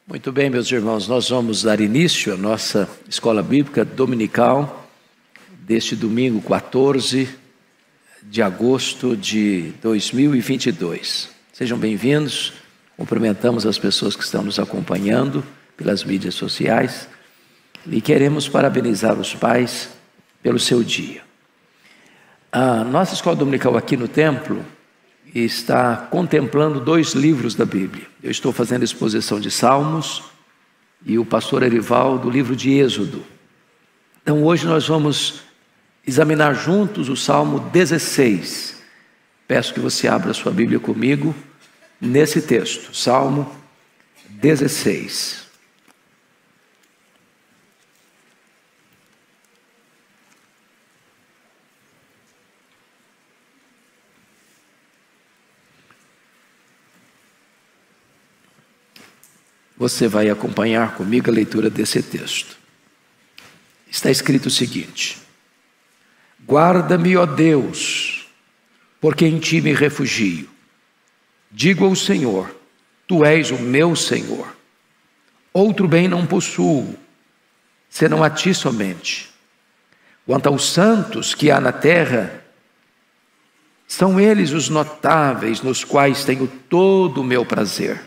Muito bem, meus irmãos, nós vamos dar início à nossa escola bíblica dominical deste domingo 14 de agosto de 2022. Sejam bem-vindos, cumprimentamos as pessoas que estão nos acompanhando pelas mídias sociais e queremos parabenizar os pais pelo seu dia. A nossa escola dominical aqui no templo está contemplando 2 livros da Bíblia. Eu estou fazendo exposição de Salmos e o pastor Erival do livro de Êxodo. Então hoje nós vamos examinar juntos o Salmo 16. Peço que você abra sua Bíblia comigo nesse texto, Salmo 16. Você vai acompanhar comigo a leitura desse texto. Está escrito o seguinte: guarda-me, ó Deus, porque em ti me refugio. Digo ao Senhor, tu és o meu Senhor. Outro bem não possuo, senão a ti somente. Quanto aos santos que há na terra, são eles os notáveis nos quais tenho todo o meu prazer.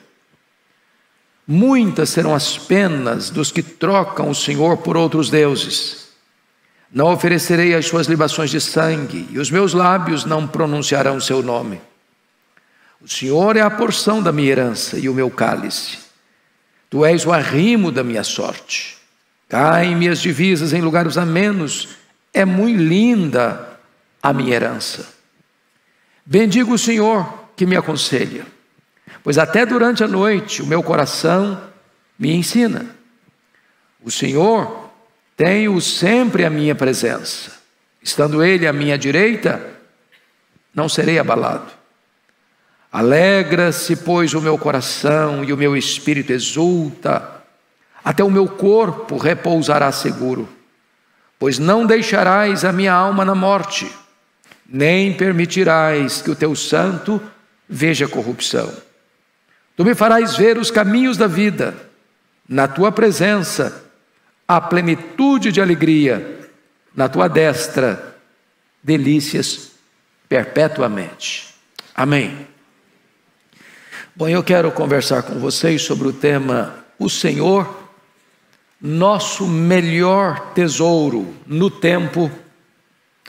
Muitas serão as penas dos que trocam o Senhor por outros deuses. Não oferecerei as suas libações de sangue, e os meus lábios não pronunciarão o seu nome. O Senhor é a porção da minha herança e o meu cálice. Tu és o arrimo da minha sorte. Caem minhas divisas em lugares amenos. É muito linda a minha herança. Bendigo o Senhor que me aconselha, pois até durante a noite o meu coração me ensina. O Senhor tem-o sempre à minha presença. Estando Ele à minha direita, não serei abalado. Alegra-se, pois, o meu coração e o meu espírito exulta. Até o meu corpo repousará seguro, pois não deixarás a minha alma na morte, nem permitirás que o teu santo veja corrupção. Tu me farás ver os caminhos da vida. Na tua presença há plenitude de alegria. Na tua destra, delícias perpetuamente. Amém. Bom, eu quero conversar com vocês sobre o tema O Senhor, nosso melhor tesouro no tempo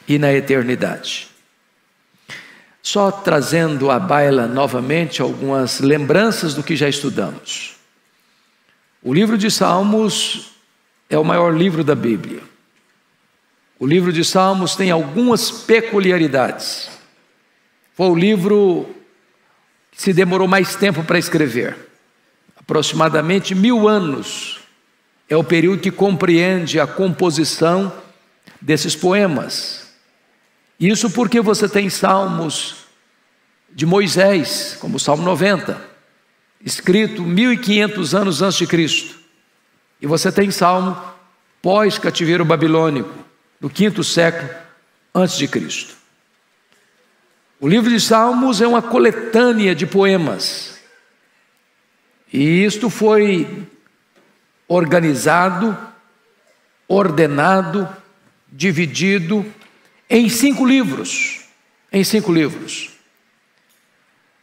e na eternidade. Só trazendo à baila novamente algumas lembranças do que já estudamos. O livro de Salmos é o maior livro da Bíblia. O livro de Salmos tem algumas peculiaridades. Foi o livro que se demorou mais tempo para escrever. Aproximadamente 1000 anos é o período que compreende a composição desses poemas. Isso porque você tem salmos de Moisés, como o Salmo 90, escrito 1500 anos antes de Cristo. E você tem salmo pós-cativeiro babilônico, do 5º século antes de Cristo. O livro de Salmos é uma coletânea de poemas. E isto foi organizado, ordenado, dividido em 5 livros. Em 5 livros.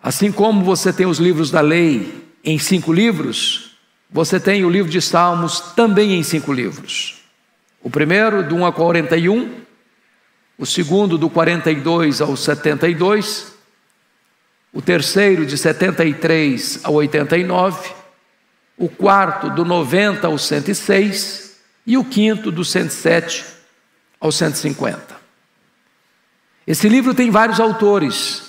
Assim como você tem os livros da lei em 5 livros, você tem o livro de Salmos também em 5 livros. O primeiro, do 1 a 41, o segundo, do 42 ao 72, o terceiro, de 73 a 89, o quarto, do 90 ao 106, e o quinto, do 107 ao 150. Esse livro tem vários autores.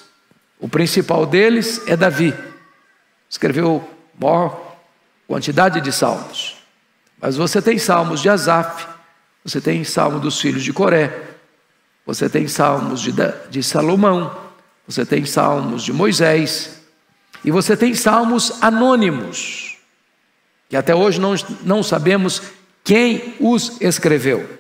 O principal deles é Davi. Escreveu maior quantidade de salmos. Mas você tem salmos de Asaf, você tem salmo dos filhos de Coré, você tem salmos de Salomão, você tem salmos de Moisés, e você tem salmos anônimos, que até hoje não sabemos quem os escreveu.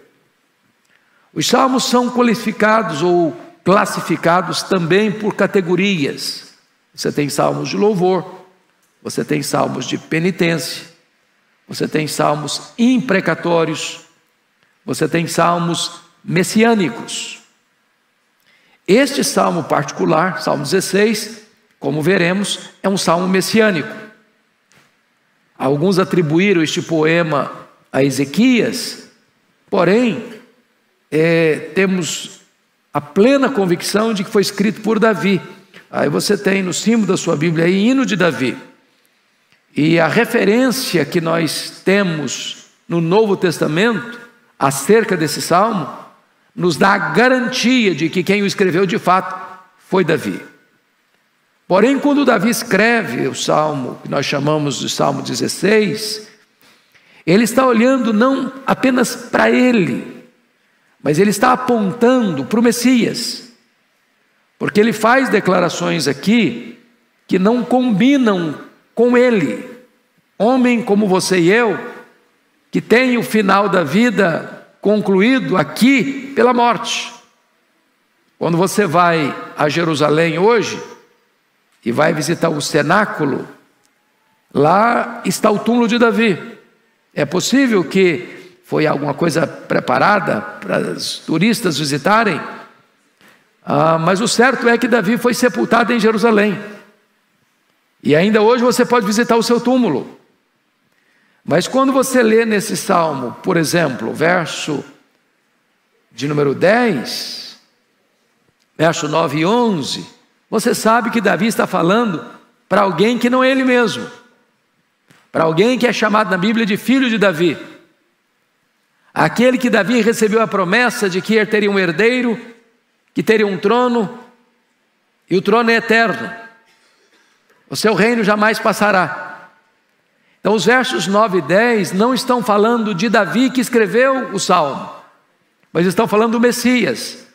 Os salmos são qualificados ou classificados também por categorias. Você tem salmos de louvor, você tem salmos de penitência, você tem salmos imprecatórios, você tem salmos messiânicos. Este salmo particular, Salmo 16, como veremos, é um salmo messiânico. Alguns atribuíram este poema a Ezequias, porém, temos a plena convicção de que foi escrito por Davi. Aí você tem no símbolo da sua Bíblia aí, hino de Davi. E a referência que nós temos no Novo Testamento acerca desse salmo nos dá a garantia de que quem o escreveu de fato foi Davi. Porém, quando Davi escreve o salmo que nós chamamos de Salmo 16, ele está olhando não apenas para ele, mas ele está apontando para o Messias, porque ele faz declarações aqui que não combinam com ele, homem como você e eu, que tem o final da vida concluído aqui pela morte. Quando você vai a Jerusalém hoje e vai visitar o cenáculo, lá está o túmulo de Davi. É possível que foi alguma coisa preparada para os turistas visitarem, mas o certo é que Davi foi sepultado em Jerusalém. E ainda hoje você pode visitar o seu túmulo. Mas quando você lê nesse salmo, por exemplo, verso de número 10, verso 9 e 11, você sabe que Davi está falando para alguém que não é ele mesmo, para alguém que é chamado na Bíblia de filho de Davi, aquele que Davi recebeu a promessa de que ele teria um herdeiro, que teria um trono, e o trono é eterno, o seu reino jamais passará. Então os versos 9 e 10 não estão falando de Davi que escreveu o salmo, mas estão falando do Messias.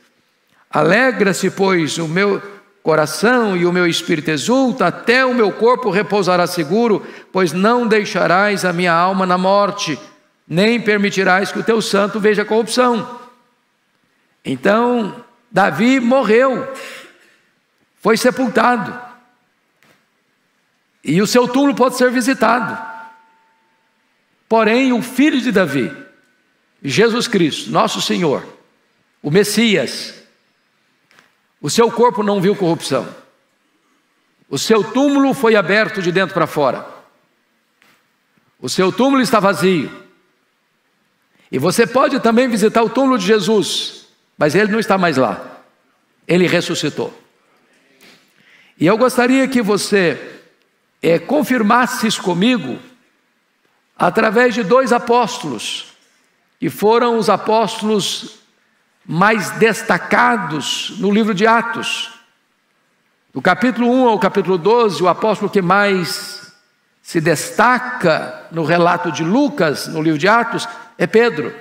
Alegra-se, pois, o meu coração e o meu espírito exulta, até o meu corpo repousará seguro, pois não deixarás a minha alma na morte, nem permitirás que o teu santo veja corrupção. Então, Davi morreu, foi sepultado, e o seu túmulo pode ser visitado. Porém, o filho de Davi, Jesus Cristo, nosso Senhor, o Messias, o seu corpo não viu corrupção, o seu túmulo foi aberto de dentro para fora, o seu túmulo está vazio. E você pode também visitar o túmulo de Jesus, mas ele não está mais lá, ele ressuscitou. E eu gostaria que você confirmasse isso comigo através de dois apóstolos, que foram os apóstolos mais destacados no livro de Atos. Do capítulo 1 ao capítulo 12, o apóstolo que mais se destaca no relato de Lucas, no livro de Atos, é Pedro.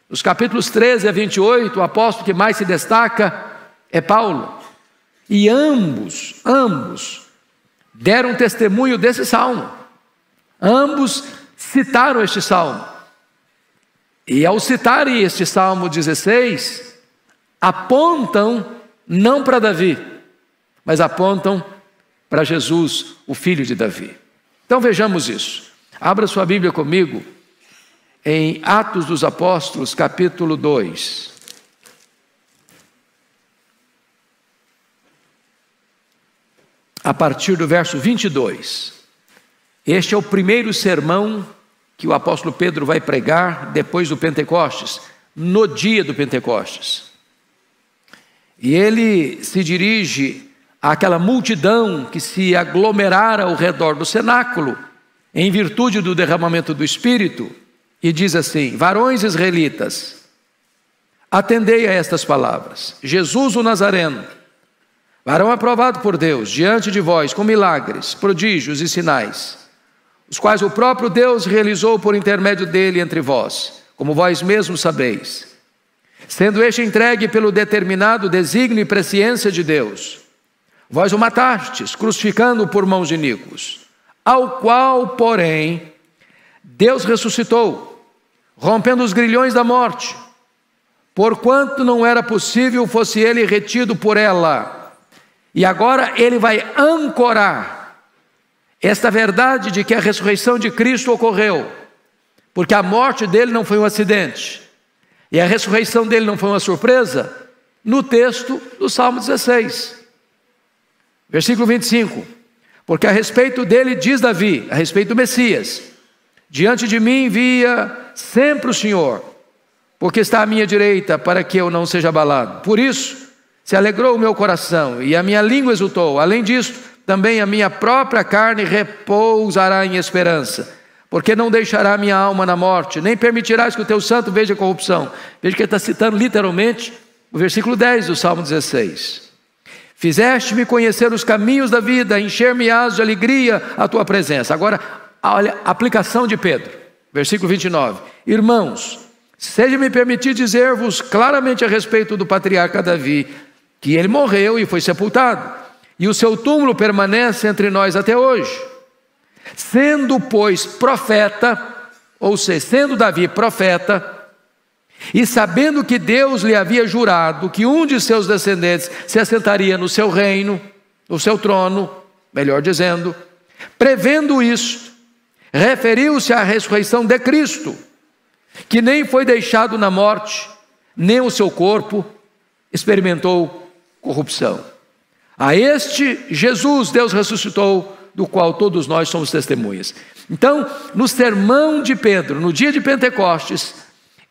Dos capítulos 13 a 28, o apóstolo que mais se destaca é Paulo. E ambos deram testemunho desse salmo. Ambos citaram este salmo. E ao citarem este Salmo 16, apontam não para Davi, mas apontam para Jesus, o filho de Davi. Então vejamos isso. Abra sua Bíblia comigo em Atos dos Apóstolos, capítulo 2. A partir do verso 22. Este é o primeiro sermão que o apóstolo Pedro vai pregar depois do Pentecostes, no dia do Pentecostes. E ele se dirige àquela multidão que se aglomerara ao redor do cenáculo, em virtude do derramamento do Espírito, e diz assim: varões israelitas, atendei a estas palavras. Jesus o Nazareno, varão aprovado por Deus, diante de vós, com milagres, prodígios e sinais, os quais o próprio Deus realizou por intermédio dele entre vós, como vós mesmos sabeis, sendo este entregue pelo determinado desígnio e presciência de Deus. Vós o matastes, crucificando-o por mãos de iníquos, ao qual, porém, Deus ressuscitou, rompendo os grilhões da morte, porquanto não era possível fosse ele retido por ela. E agora ele vai ancorar esta verdade de que a ressurreição de Cristo ocorreu, porque a morte dele não foi um acidente, e a ressurreição dele não foi uma surpresa, no texto do Salmo 16, versículo 25, porque a respeito dele diz Davi, a respeito do Messias: diante de mim via sempre o Senhor, porque está à minha direita, para que eu não seja abalado. Por isso se alegrou o meu coração, e a minha língua exultou. Além disto, também a minha própria carne repousará em esperança, porque não deixará minha alma na morte, nem permitirás que o teu santo veja corrupção. Veja que ele está citando literalmente o versículo 10 do Salmo 16. Fizeste-me conhecer os caminhos da vida, encher-me-ás de alegria a tua presença. Agora, olha a aplicação de Pedro, versículo 29. Irmãos, seja-me permitido dizer-vos claramente a respeito do patriarca Davi, que ele morreu e foi sepultado, e o seu túmulo permanece entre nós até hoje. Sendo, pois, profeta, ou seja, sendo Davi profeta, e sabendo que Deus lhe havia jurado que um de seus descendentes se assentaria no seu reino, no seu trono, melhor dizendo, prevendo isto, referiu-se à ressurreição de Cristo, que nem foi deixado na morte, nem o seu corpo experimentou corrupção. A este Jesus Deus ressuscitou, do qual todos nós somos testemunhas. Então, no sermão de Pedro, no dia de Pentecostes,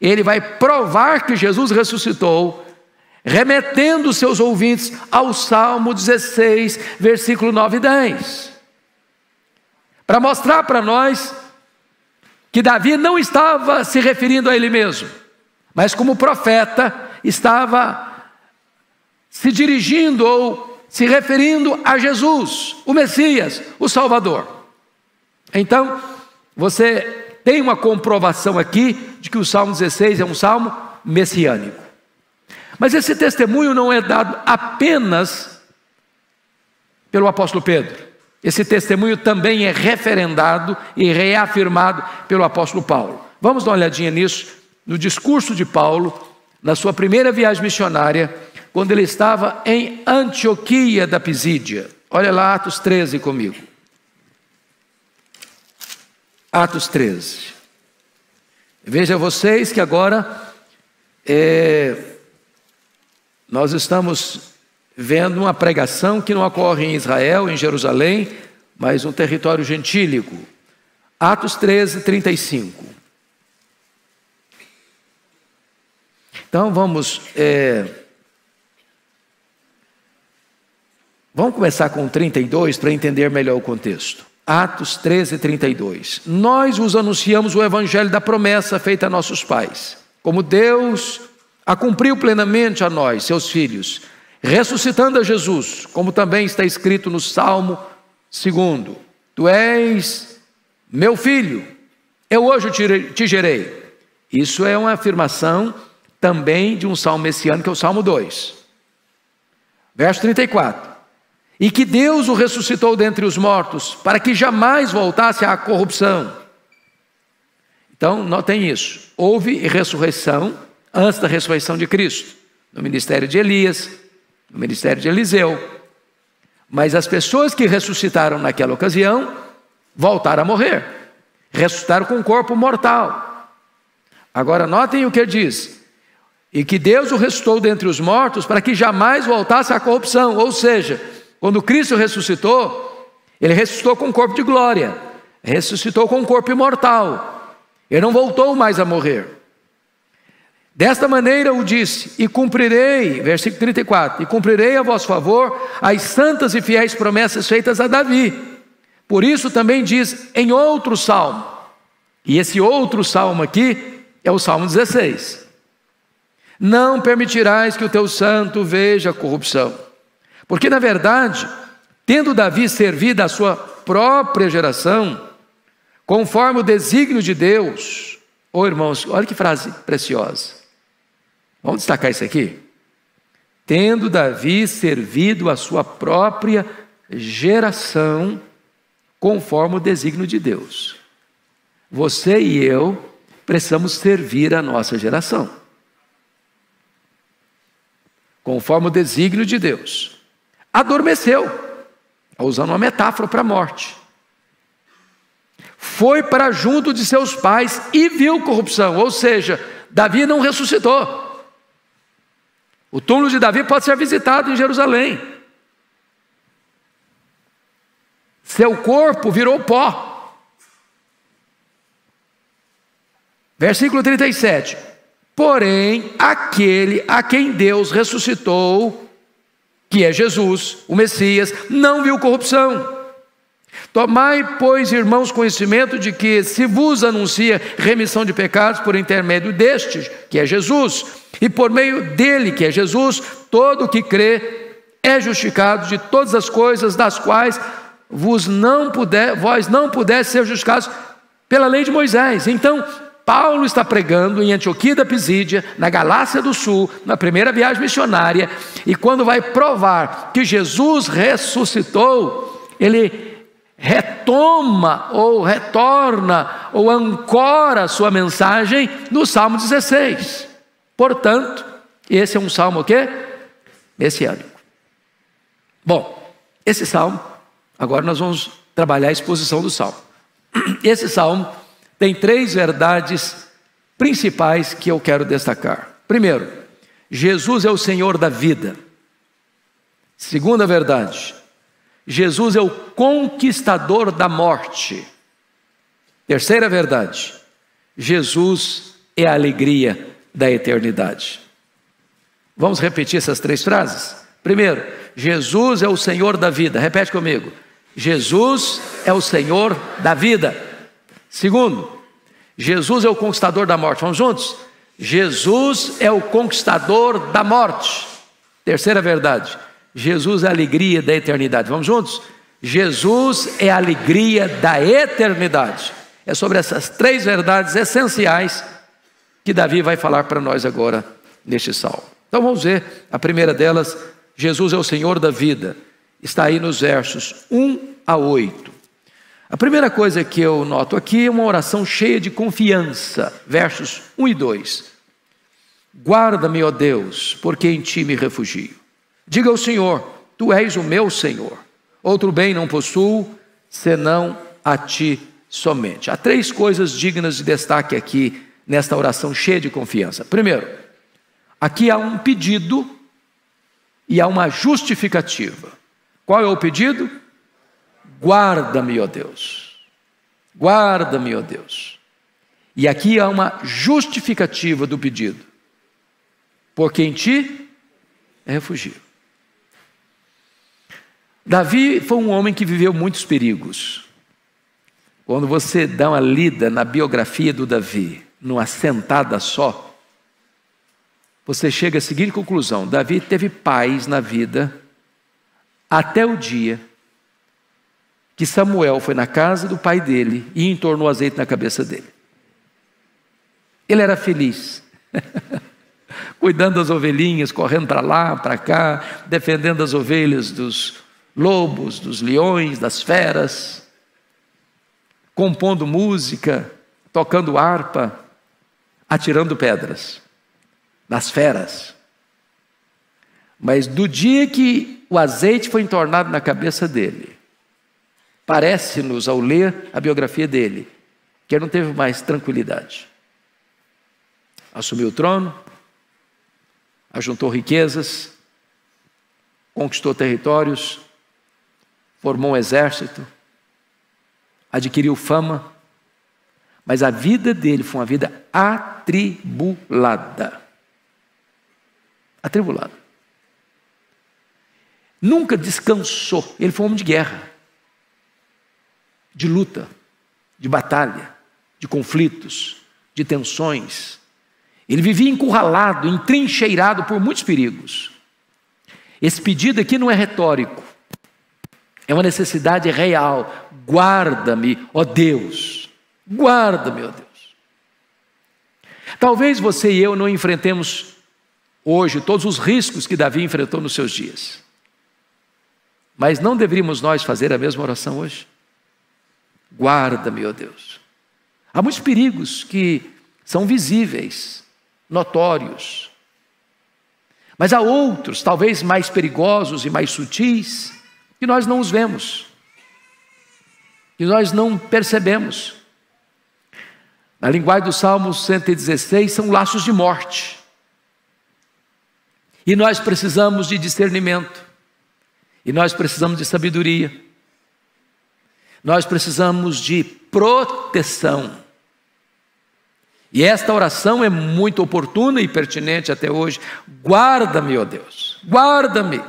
ele vai provar que Jesus ressuscitou, remetendo os seus ouvintes ao Salmo 16, versículo 9 e 10, para mostrar para nós que Davi não estava se referindo a ele mesmo, mas como profeta estava se dirigindo ou se referindo a Jesus, o Messias, o Salvador. Então, você tem uma comprovação aqui de que o Salmo 16 é um salmo messiânico. Mas esse testemunho não é dado apenas pelo apóstolo Pedro. Esse testemunho também é referendado e reafirmado pelo apóstolo Paulo. Vamos dar uma olhadinha nisso, no discurso de Paulo, na sua primeira viagem missionária, quando ele estava em Antioquia da Pisídia. Olha lá Atos 13 comigo. Atos 13. Veja vocês que agora nós estamos vendo uma pregação que não ocorre em Israel, em Jerusalém, mas no território gentílico. Atos 13, 35. Então vamos começar com 32 para entender melhor o contexto. Atos 13, 32. Nós vos anunciamos o evangelho da promessa feita a nossos pais, como Deus a cumpriu plenamente a nós, seus filhos, ressuscitando a Jesus, como também está escrito no Salmo 2: Tu és meu filho, eu hoje te gerei. Isso é uma afirmação também de um salmo messiânico, que é o Salmo 2. Verso 34. E que Deus o ressuscitou dentre os mortos, para que jamais voltasse à corrupção. Então, notem isso. Houve ressurreição antes da ressurreição de Cristo, no ministério de Elias, no ministério de Eliseu. Mas as pessoas que ressuscitaram naquela ocasião, voltaram a morrer. Ressuscitaram com um corpo mortal. Agora, notem o que ele diz. E que Deus o ressuscitou dentre os mortos, para que jamais voltasse à corrupção. Ou seja, quando Cristo ressuscitou, ele ressuscitou com um corpo de glória, ressuscitou com um corpo imortal, ele não voltou mais a morrer. Desta maneira o disse, e cumprirei, versículo 34, e cumprirei a vosso favor as santas e fiéis promessas feitas a Davi. Por isso também diz em outro salmo, e esse outro salmo aqui é o Salmo 16. Não permitirás que o teu santo veja corrupção. Porque, na verdade, tendo Davi servido a sua própria geração, conforme o desígnio de Deus, irmãos, olha que frase preciosa. Vamos destacar isso aqui? Tendo Davi servido a sua própria geração, conforme o desígnio de Deus. Você e eu precisamos servir a nossa geração, conforme o desígnio de Deus. Adormeceu, usando uma metáfora para a morte. foi para junto de seus pais e viu corrupção. Ou seja, Davi não ressuscitou. O túmulo de Davi pode ser visitado em Jerusalém. Seu corpo virou pó. Versículo 37. Porém, aquele a quem Deus ressuscitou, que é Jesus, o Messias, não viu corrupção. Tomai, pois, irmãos, conhecimento de que se vos anuncia remissão de pecados por intermédio deste, que é Jesus, e por meio dele, que é Jesus, todo o que crê é justificado de todas as coisas das quais vós não pudesse ser justificados pela lei de Moisés. Então, Paulo está pregando em Antioquia da Pisídia, na Galácia do Sul, na primeira viagem missionária, e quando vai provar que Jesus ressuscitou, ele retoma, ou retorna, ou ancora sua mensagem no Salmo 16. Portanto, esse é um salmo o quê? Messiânico. Bom, esse salmo, agora nós vamos trabalhar a exposição do salmo. Esse salmo tem 3 verdades principais que eu quero destacar. Primeiro, Jesus é o Senhor da vida. Segunda verdade, Jesus é o conquistador da morte. Terceira verdade, Jesus é a alegria da eternidade. Vamos repetir essas 3 frases? Primeiro, Jesus é o Senhor da vida. Repete comigo. Jesus é o Senhor da vida. Segundo, Jesus é o conquistador da morte. Vamos juntos? Jesus é o conquistador da morte. Terceira verdade, Jesus é a alegria da eternidade. Vamos juntos? Jesus é a alegria da eternidade. É sobre essas 3 verdades essenciais que Davi vai falar para nós agora neste salmo. Então vamos ver a primeira delas. Jesus é o Senhor da vida. Está aí nos versos 1 a 8. A primeira coisa que eu noto aqui é uma oração cheia de confiança. Versos 1 e 2. Guarda-me, ó Deus, porque em ti me refugio. Diga ao Senhor, tu és o meu Senhor. Outro bem não possuo, senão a ti somente. Há 3 coisas dignas de destaque aqui nesta oração cheia de confiança. Primeiro, aqui há um pedido e há uma justificativa. Qual é o pedido? Guarda-me, ó Deus. Guarda-me, ó Deus. E aqui há uma justificativa do pedido. Porque em ti é refugio. Davi foi um homem que viveu muitos perigos. Quando você dá uma lida na biografia do Davi, numa sentada só, você chega à seguinte conclusão: Davi teve paz na vida até o dia que Samuel foi na casa do pai dele e entornou azeite na cabeça dele. Ele era feliz, cuidando das ovelhinhas, correndo para lá, para cá, defendendo as ovelhas dos lobos, dos leões, das feras, compondo música, tocando harpa, atirando pedras nas feras. Mas do dia que o azeite foi entornado na cabeça dele, parece-nos, ao ler a biografia dele, que ele não teve mais tranquilidade. Assumiu o trono, ajuntou riquezas, conquistou territórios, formou um exército, adquiriu fama, mas a vida dele foi uma vida atribulada. Atribulada. Nunca descansou. Ele foi um homem de guerra, de luta, de batalha, de conflitos, de tensões. Ele vivia encurralado, entrincheirado por muitos perigos. Esse pedido aqui não é retórico, é uma necessidade real. Guarda-me, ó Deus, guarda-me, ó Deus. Talvez você e eu não enfrentemos hoje todos os riscos que Davi enfrentou nos seus dias, mas não deveríamos nós fazer a mesma oração hoje? Guarda-me, ó Deus. Há muitos perigos que são visíveis, notórios, mas há outros, talvez mais perigosos e mais sutis, que nós não os vemos, que nós não percebemos, Na linguagem do Salmo 116, são laços de morte. E nós precisamos de discernimento. E nós precisamos de sabedoria. Nós precisamos de proteção. E esta oração é muito oportuna e pertinente até hoje. Guarda-me, ó Deus, guarda-me.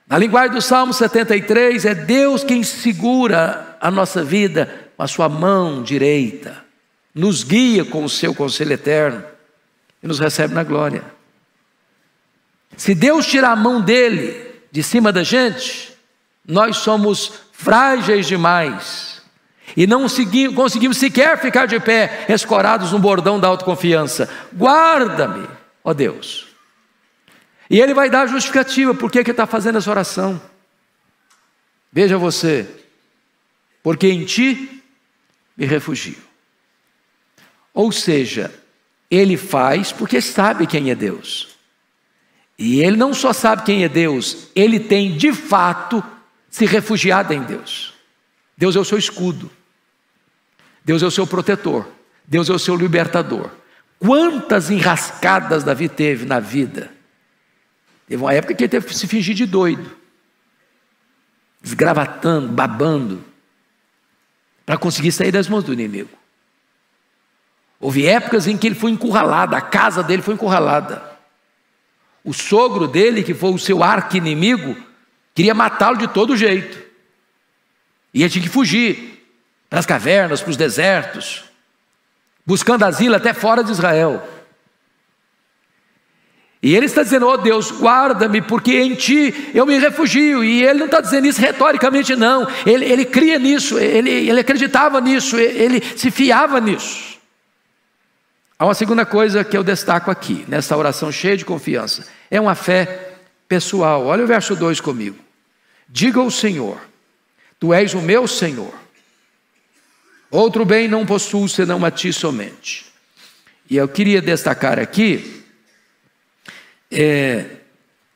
Na linguagem do Salmo 73, é Deus quem segura a nossa vida com a sua mão direita, nos guia com o seu conselho eterno e nos recebe na glória. Se Deus tirar a mão dele de cima da gente, nós somos frágeis demais e não conseguimos sequer ficar de pé, escorados no bordão da autoconfiança. Guarda-me, ó Deus. E ele vai dar a justificativa, por que ele está fazendo essa oração. Veja você, porque em ti me refugio. Ou seja, ele faz porque sabe quem é Deus. E ele não só sabe quem é Deus, ele tem de fato se refugiado em Deus. Deus é o seu escudo. Deus é o seu protetor. Deus é o seu libertador. Quantas enrascadas Davi teve na vida? Teve uma época que ele teve que se fingir de doido, esgravatando, babando, para conseguir sair das mãos do inimigo. Houve épocas em que ele foi encurralado, a casa dele foi encurralada. O sogro dele, que foi o seu arqui-inimigo, queria matá-lo de todo jeito. E ele tinha que fugir para as cavernas, para os desertos, buscando asilo até fora de Israel. E ele está dizendo, ó Deus, guarda-me, porque em ti eu me refugio. E ele não está dizendo isso retoricamente, não. Ele cria nisso, ele acreditava nisso, ele se fiava nisso. Há uma segunda coisa que eu destaco aqui, nessa oração cheia de confiança. É uma fé pessoal. Olha o verso 2 comigo. Diga ao Senhor, tu és o meu Senhor. Outro bem não possuo senão a ti somente. E eu queria destacar aqui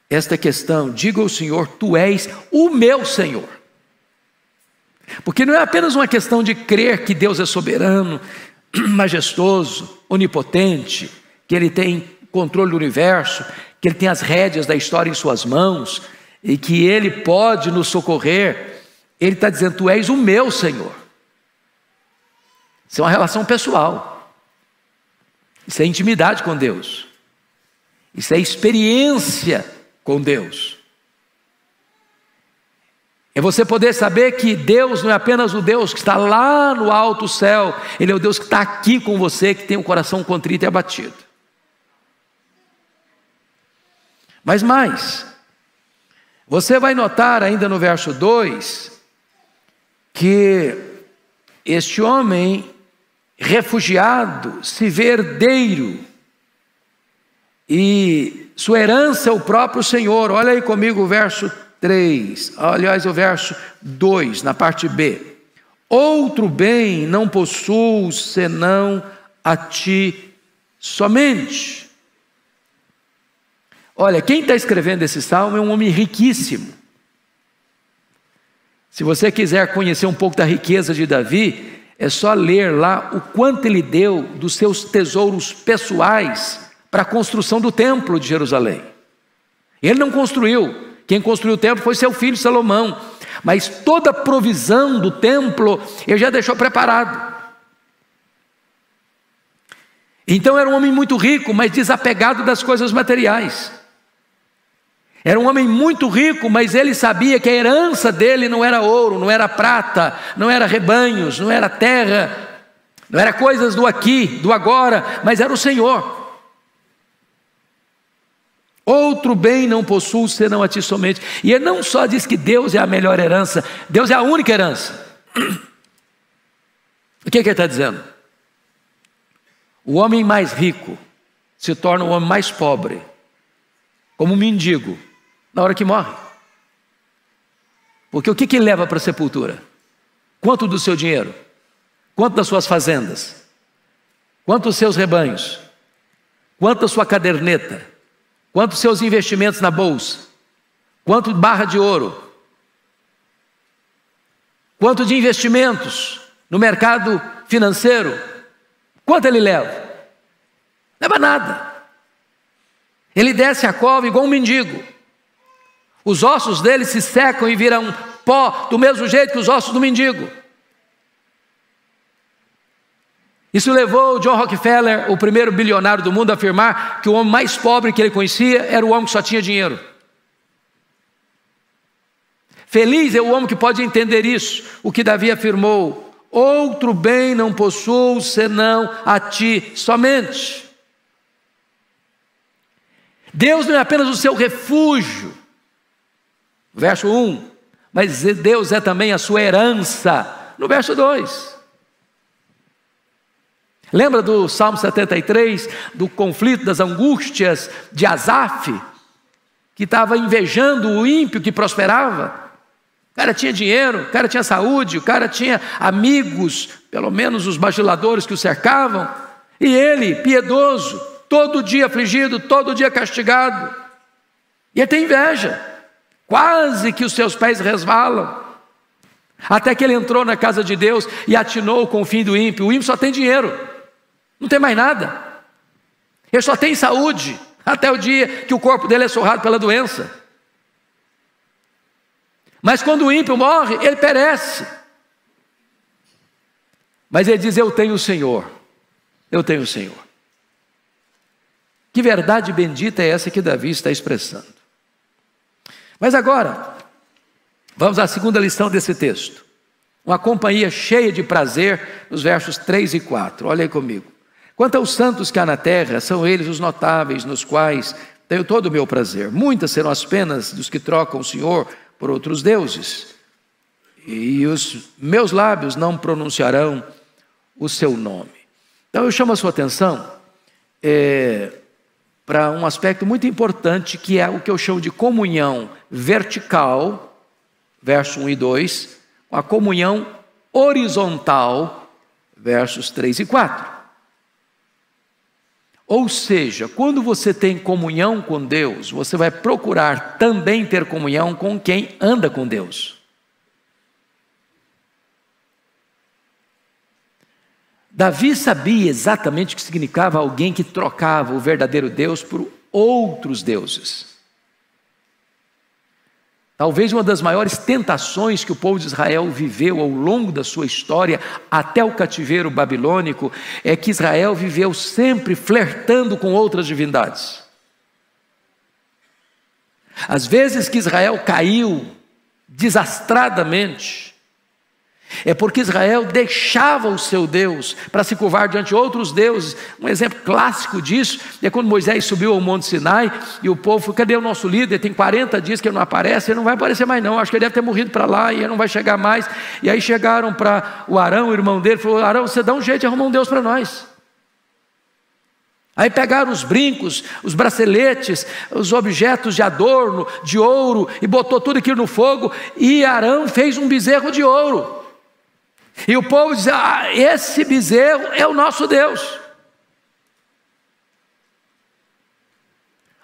esta questão. Diga ao Senhor, tu és o meu Senhor. Porque não é apenas uma questão de crer que Deus é soberano, majestoso, onipotente, que Ele tem controle do universo, que Ele tem as rédeas da história em suas mãos, e que Ele pode nos socorrer. Ele está dizendo, tu és o meu Senhor. Isso é uma relação pessoal. Isso é intimidade com Deus. Isso é experiência com Deus. É você poder saber que Deus não é apenas o Deus que está lá no alto céu. Ele é o Deus que está aqui com você, que tem o coração contrito e abatido. Mas mais, você vai notar ainda no verso 2, que este homem refugiado se vê herdeiro, e sua herança é o próprio Senhor. Olha aí comigo o verso 3, aliás o verso 2, na parte B. Outro bem não possuo senão a ti somente. Olha, quem está escrevendo esse salmo é um homem riquíssimo. Se você quiser conhecer um pouco da riqueza de Davi, é só ler lá o quanto ele deu dos seus tesouros pessoais para a construção do templo de Jerusalém. Ele não construiu. Quem construiu o templo foi seu filho Salomão, mas toda a provisão do templo ele já deixou preparado. Então era um homem muito rico, mas desapegado das coisas materiais. Era um homem muito rico, mas ele sabia que a herança dele não era ouro, não era prata, não era rebanhos, não era terra, não era coisas do aqui, do agora, mas era o Senhor. Outro bem não possuo senão a ti somente. E ele não só diz que Deus é a melhor herança, Deus é a única herança. O que ele está dizendo? O homem mais rico se torna o homem mais pobre, como um mendigo, na hora que morre. Porque o que ele leva para a sepultura? Quanto do seu dinheiro? Quanto das suas fazendas? Quanto dos seus rebanhos? Quanto da sua caderneta? Quanto dos seus investimentos na bolsa? Quanto de barra de ouro? Quanto de investimentos no mercado financeiro, quanto ele leva? Leva nada. Ele desce a cova igual um mendigo. Os ossos dele se secam e viram pó, do mesmo jeito que os ossos do mendigo. Isso levou John Rockefeller, o primeiro bilionário do mundo, a afirmar que o homem mais pobre que ele conhecia era o homem que só tinha dinheiro. Feliz é o homem que pode entender isso. O que Davi afirmou: outro bem não possuo senão a ti somente. Deus não é apenas o seu refúgio, verso 1, mas Deus é também a sua herança, no verso 2. Lembra do Salmo 73, do conflito, das angústias de Asaf, que estava invejando o ímpio que prosperava? O cara tinha dinheiro, o cara tinha saúde, o cara tinha amigos, pelo menos os bajuladores que o cercavam, e ele, piedoso, todo dia afligido, todo dia castigado, e ele tem inveja, quase que os seus pés resvalam, até que ele entrou na casa de Deus e atinou com o fim do ímpio. O ímpio só tem dinheiro, não tem mais nada, ele só tem saúde, até o dia que o corpo dele é surrado pela doença. Mas quando o ímpio morre, ele perece. Mas ele diz: eu tenho o Senhor, eu tenho o Senhor. Que verdade bendita é essa que Davi está expressando. Mas agora, vamos à segunda lição desse texto. Uma companhia cheia de prazer, nos versos 3 e 4. Olha aí comigo. Quanto aos santos que há na terra, são eles os notáveis, nos quais tenho todo o meu prazer. Muitas serão as penas dos que trocam o Senhor por outros deuses, e os meus lábios não pronunciarão o seu nome. Então eu chamo a sua atenção para um aspecto muito importante, que é o que eu chamo de comunhão vertical, verso 1 e 2, com a comunhão horizontal, versos 3 e 4. Ou seja, quando você tem comunhão com Deus, você vai procurar também ter comunhão com quem anda com Deus. Davi sabia exatamente o que significava alguém que trocava o verdadeiro Deus por outros deuses. Talvez uma das maiores tentações que o povo de Israel viveu ao longo da sua história, até o cativeiro babilônico, é que Israel viveu sempre flertando com outras divindades. Às vezes que Israel caiu desastradamente, é porque Israel deixava o seu Deus para se curvar diante de outros deuses. Um exemplo clássico disso é quando Moisés subiu ao Monte Sinai e o povo falou: cadê o nosso líder? Tem 40 dias que ele não aparece, ele não vai aparecer mais não, acho que ele deve ter morrido para lá e ele não vai chegar mais. E aí chegaram para o Arão, o irmão dele, falou: Arão, você dá um jeito de arrumar um Deus para nós. Aí pegaram os brincos, os braceletes, os objetos de adorno, de ouro, e botou tudo aquilo no fogo, e Arão fez um bezerro de ouro. E o povo diz: esse bezerro é o nosso Deus.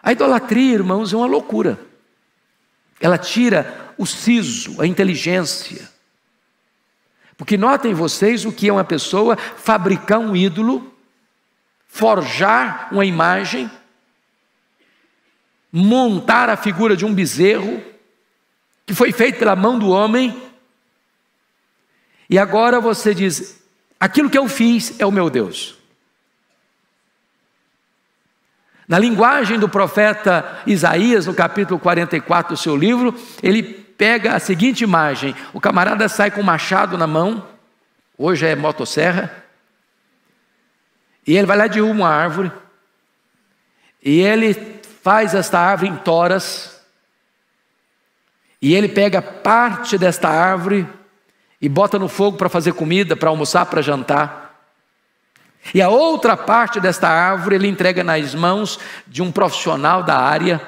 A idolatria, irmãos, é uma loucura. Ela tira o siso, a inteligência. Porque notem vocês o que é uma pessoa fabricar um ídolo, forjar uma imagem, montar a figura de um bezerro, que foi feito pela mão do homem, e agora você diz: aquilo que eu fiz é o meu Deus. Na linguagem do profeta Isaías, no capítulo 44 do seu livro, ele pega a seguinte imagem: o camarada sai com um machado na mão, hoje é motosserra, e ele vai lá derruba uma árvore, e ele faz esta árvore em toras, e ele pega parte desta árvore e bota no fogo para fazer comida, para almoçar, para jantar. E a outra parte desta árvore ele entrega nas mãos de um profissional da área,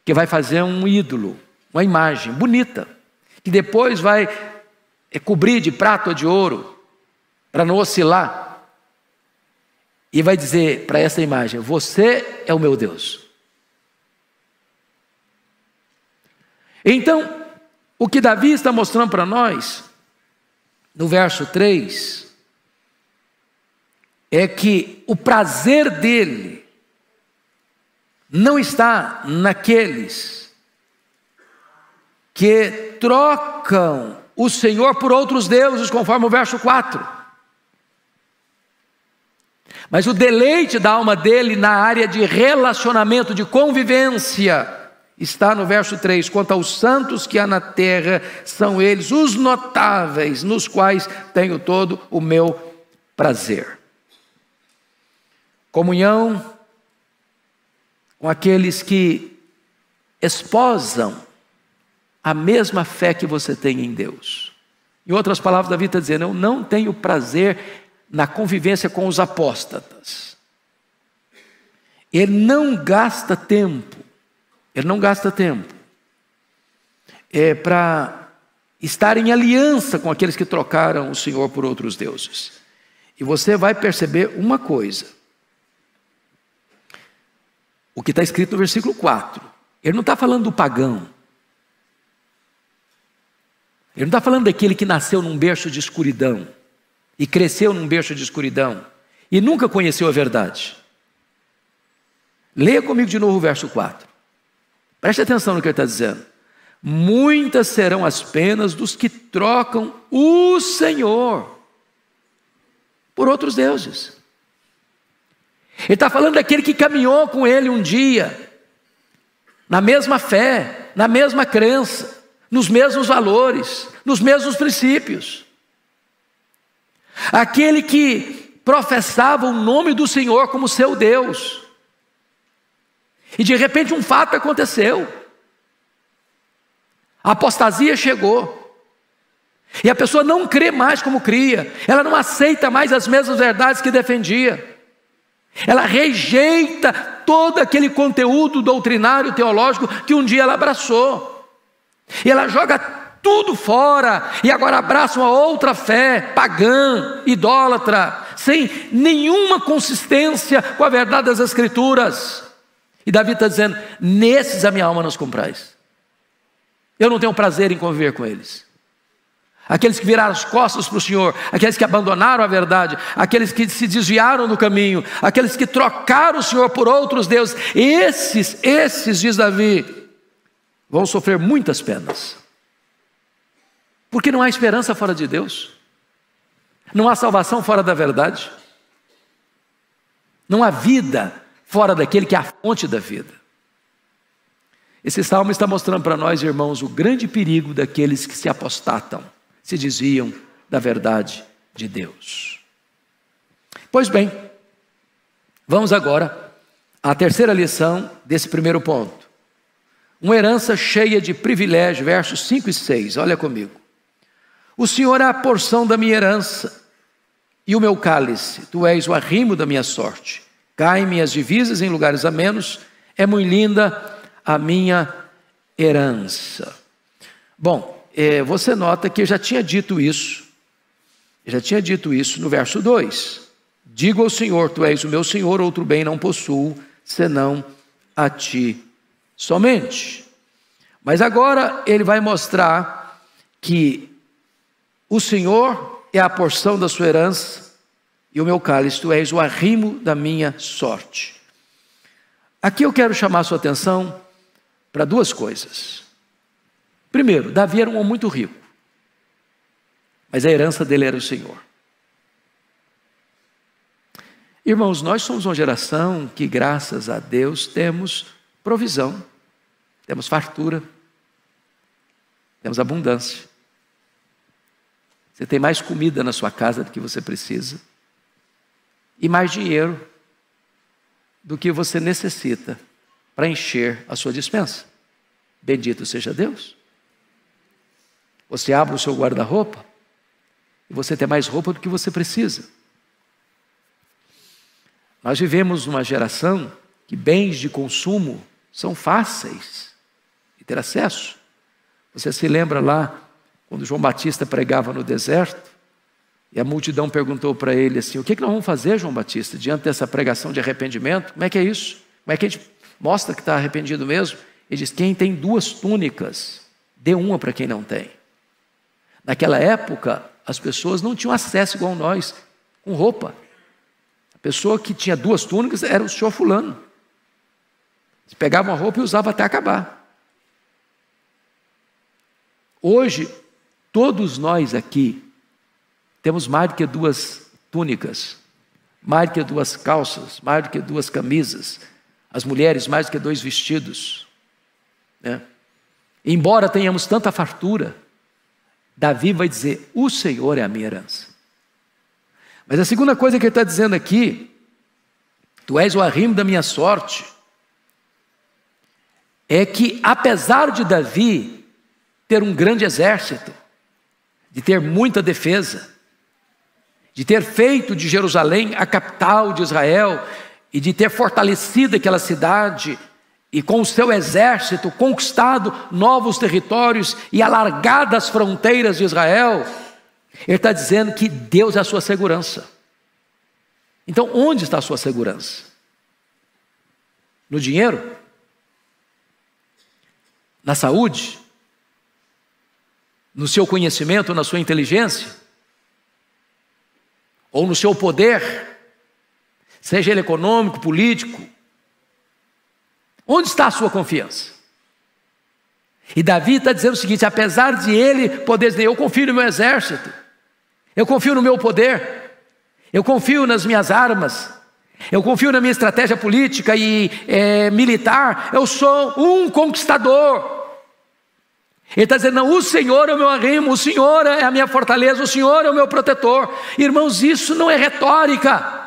que vai fazer um ídolo, uma imagem bonita, que depois vai cobrir de prata ou de ouro, para não oscilar, e vai dizer para essa imagem: você é o meu Deus. Então, o que Davi está mostrando para nós no verso 3, é que o prazer dele não está naqueles que trocam o Senhor por outros deuses, conforme o verso 4. Mas o deleite da alma dele na área de relacionamento, de convivência, está no verso 3. Quanto aos santos que há na terra, são eles os notáveis, nos quais tenho todo o meu prazer. Comunhão com aqueles que esposam a mesma fé que você tem em Deus. Em outras palavras, Davi está dizendo: eu não tenho prazer na convivência com os apóstatas. Ele não gasta tempo para estar em aliança com aqueles que trocaram o Senhor por outros deuses. E você vai perceber uma coisa, o que está escrito no versículo 4, ele não está falando do pagão, ele não está falando daquele que nasceu num berço de escuridão, e cresceu num berço de escuridão, e nunca conheceu a verdade. Leia comigo de novo o verso 4, preste atenção no que ele está dizendo. Muitas serão as penas dos que trocam o Senhor por outros deuses. Ele está falando daquele que caminhou com ele um dia, na mesma fé, na mesma crença, nos mesmos valores, nos mesmos princípios. Aquele que professava o nome do Senhor como seu Deus. E de repente um fato aconteceu. A apostasia chegou. E a pessoa não crê mais como cria. Ela não aceita mais as mesmas verdades que defendia. Ela rejeita todo aquele conteúdo doutrinário, teológico que um dia ela abraçou. E ela joga tudo fora e agora abraça uma outra fé pagã, idólatra, sem nenhuma consistência com a verdade das Escrituras. E Davi está dizendo: nesses a minha alma nos comprais. Eu não tenho prazer em conviver com eles. Aqueles que viraram as costas para o Senhor, aqueles que abandonaram a verdade, aqueles que se desviaram do caminho, aqueles que trocaram o Senhor por outros deuses, esses, diz Davi, vão sofrer muitas penas. Porque não há esperança fora de Deus, não há salvação fora da verdade, não há vida fora daquele que é a fonte da vida. Esse salmo está mostrando para nós, irmãos, o grande perigo daqueles que se apostatam, se desviam da verdade de Deus. Pois bem, vamos agora à terceira lição desse primeiro ponto. Uma herança cheia de privilégio, versos 5 e 6, olha comigo. O Senhor é a porção da minha herança e o meu cálice, tu és o arrimo da minha sorte. Caem minhas divisas em lugares amenos, é muito linda a minha herança. Bom, você nota que eu já tinha dito isso no verso 2. Digo ao Senhor, tu és o meu Senhor, outro bem não possuo, senão a ti somente. Mas agora ele vai mostrar que o Senhor é a porção da sua herança e o meu cálice, tu és o arrimo da minha sorte. Aqui eu quero chamar a sua atenção para duas coisas. Primeiro, Davi era um homem muito rico, mas a herança dele era o Senhor. Irmãos, nós somos uma geração que, graças a Deus, temos provisão, temos fartura, temos abundância. Você tem mais comida na sua casa do que você precisa e mais dinheiro do que você necessita para encher a sua despensa. Bendito seja Deus. Você abre o seu guarda-roupa e você tem mais roupa do que você precisa. Nós vivemos numa geração que bens de consumo são fáceis de ter acesso. Você se lembra lá, quando João Batista pregava no deserto, e a multidão perguntou para ele assim: o que nós vamos fazer, João Batista, diante dessa pregação de arrependimento? Como é que é isso? Como é que a gente mostra que está arrependido mesmo? Ele diz: quem tem 2 túnicas, dê uma para quem não tem. Naquela época, as pessoas não tinham acesso igual nós, com roupa. A pessoa que tinha 2 túnicas era o senhor fulano. Você pegava uma roupa e usava até acabar. Hoje, todos nós aqui temos mais do que 2 túnicas, mais do que 2 calças, mais do que 2 camisas. As mulheres, mais do que 2 vestidos, né? Embora tenhamos tanta fartura, Davi vai dizer: o Senhor é a minha herança. Mas a segunda coisa que ele está dizendo aqui: tu és o arrimo da minha sorte. É que apesar de Davi ter um grande exército, de ter muita defesa, de ter feito de Jerusalém a capital de Israel, e de ter fortalecido aquela cidade, e com o seu exército conquistado novos territórios e alargado as fronteiras de Israel, ele está dizendo que Deus é a sua segurança. Então, onde está a sua segurança? No dinheiro? Na saúde? No seu conhecimento, na sua inteligência? Ou no seu poder? Seja ele econômico, político? Onde está a sua confiança? E Davi está dizendo o seguinte: apesar de ele poder dizer, eu confio no meu exército, eu confio no meu poder, eu confio nas minhas armas, eu confio na minha estratégia política e militar, eu sou um conquistador. Ele está dizendo: não, o Senhor é o meu arrimo, o Senhor é a minha fortaleza, o Senhor é o meu protetor. Irmãos, isso não é retórica.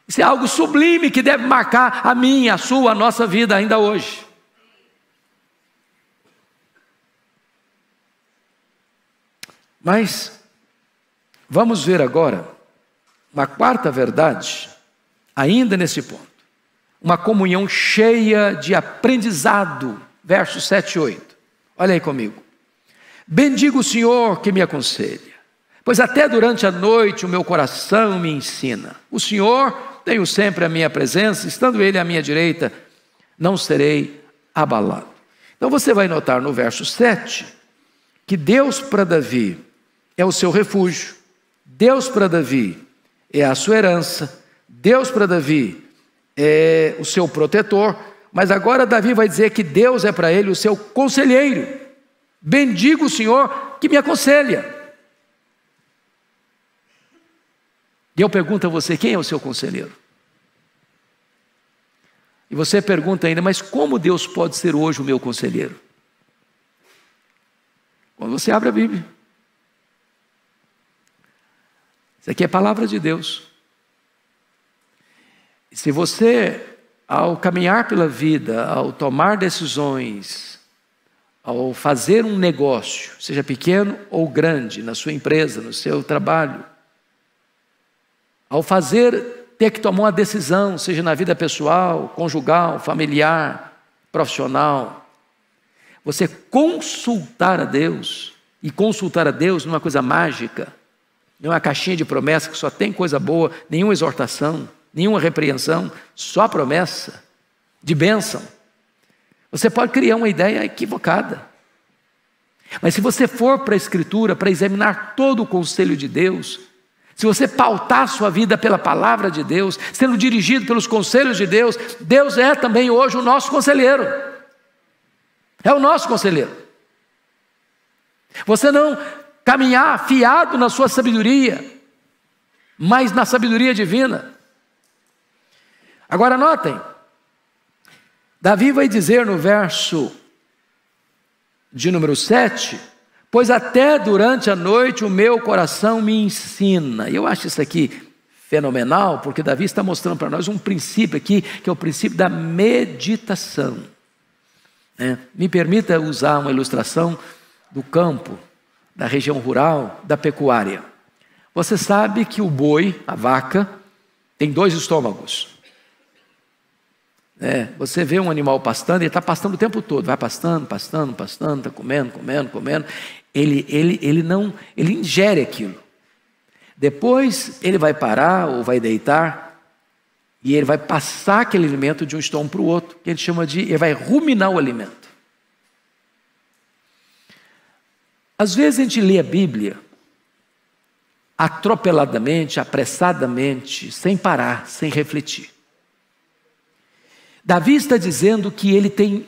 Isso é algo sublime que deve marcar a minha, a sua, a nossa vida ainda hoje. Mas vamos ver agora uma quarta verdade, ainda nesse ponto. Uma comunhão cheia de aprendizado, versos 7 e 8. Olha aí comigo. Bendigo o Senhor que me aconselha, pois até durante a noite o meu coração me ensina. O Senhor tenho sempre a minha presença, estando Ele à minha direita, não serei abalado. Então você vai notar no verso 7, que Deus para Davi é o seu refúgio, Deus para Davi é a sua herança, Deus para Davi é o seu protetor, mas agora Davi vai dizer que Deus é para ele o seu conselheiro. Bendigo o Senhor que me aconselha. E eu pergunto a você: quem é o seu conselheiro? E você pergunta ainda: mas como Deus pode ser hoje o meu conselheiro? Quando você abre a Bíblia. Isso aqui é a palavra de Deus. E se você, ao caminhar pela vida, ao tomar decisões, ao fazer um negócio, seja pequeno ou grande, na sua empresa, no seu trabalho, ao ter que tomar uma decisão, seja na vida pessoal, conjugal, familiar, profissional, você consultar a Deus, e consultar a Deus não é uma coisa mágica, não é uma caixinha de promessa que só tem coisa boa, nenhuma exortação, nenhuma repreensão, só promessa de bênção. Você pode criar uma ideia equivocada, mas se você for para a Escritura para examinar todo o conselho de Deus, se você pautar sua vida pela palavra de Deus, sendo dirigido pelos conselhos de Deus, Deus é também hoje o nosso conselheiro. É o nosso conselheiro. Você não caminhar fiado na sua sabedoria, mas na sabedoria divina. Agora notem, Davi vai dizer no verso de número 7, pois até durante a noite o meu coração me ensina. E eu acho isso aqui fenomenal, porque Davi está mostrando para nós um princípio aqui, que é o princípio da meditação. Me permita usar uma ilustração do campo, da região rural, da pecuária. Você sabe que o boi, a vaca, tem 2 estômagos. Você vê um animal pastando, ele está pastando o tempo todo, vai pastando, está comendo. Ele ingere aquilo. Depois ele vai parar ou vai deitar e ele vai passar aquele alimento de um estômago para o outro, que ele vai ruminar o alimento. Às vezes a gente lê a Bíblia atropeladamente, apressadamente, sem parar, sem refletir. Davi está dizendo que ele tem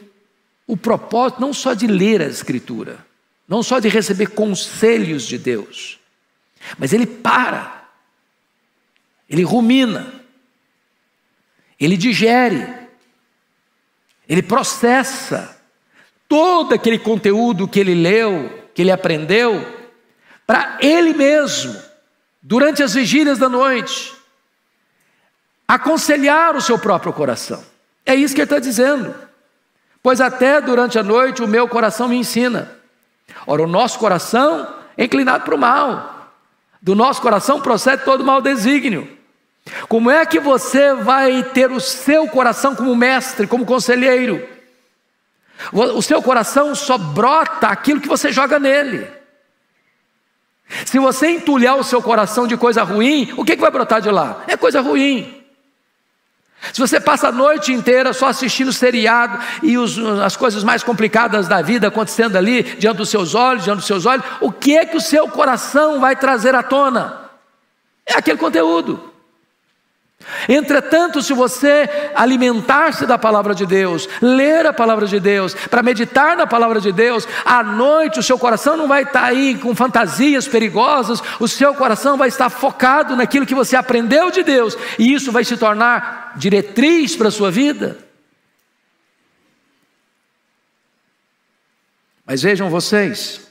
o propósito não só de ler a Escritura, não só de receber conselhos de Deus, mas ele para, ele rumina, ele digere, ele processa todo aquele conteúdo que ele leu, que ele aprendeu, para ele mesmo, durante as vigílias da noite, aconselhar o seu próprio coração. É isso que ele está dizendo. Pois até durante a noite o meu coração me ensina. Ora, o nosso coração é inclinado para o mal. Do nosso coração procede todo mau desígnio. Como é que você vai ter o seu coração como mestre, como conselheiro? O seu coração só brota aquilo que você joga nele. Se você entulhar o seu coração de coisa ruim, o que vai brotar de lá? É coisa ruim. Se você passa a noite inteira só assistindo seriado e as coisas mais complicadas da vida acontecendo ali diante dos seus olhos, o que é que o seu coração vai trazer à tona? É aquele conteúdo. Entretanto, se você alimentar-se da palavra de Deus, ler a palavra de Deus, para meditar na palavra de Deus, à noite o seu coração não vai estar aí com fantasias perigosas, o seu coração vai estar focado naquilo que você aprendeu de Deus, e isso vai se tornar diretriz para a sua vida. Mas vejam vocês,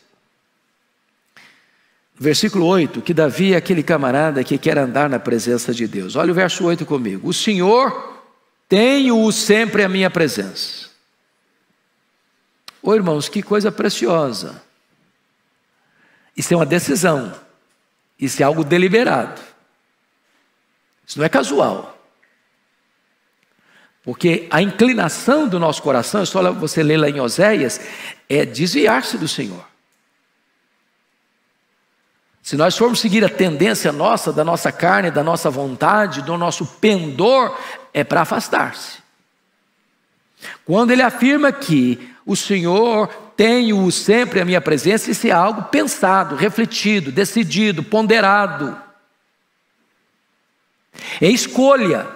versículo 8, que Davi é aquele camarada que quer andar na presença de Deus. Olha o verso 8 comigo. O Senhor tenho-o sempre à minha presença. Ô irmãos, que coisa preciosa. Isso é uma decisão. Isso é algo deliberado. Isso não é casual. Porque a inclinação do nosso coração, só você lê lá em Oséias, é desviar-se do Senhor. Se nós formos seguir a tendência nossa, da nossa carne, da nossa vontade, do nosso pendor, é para afastar-se. Quando ele afirma que o Senhor tenho sempre a minha presença, isso é algo pensado, refletido, decidido, ponderado. É escolha.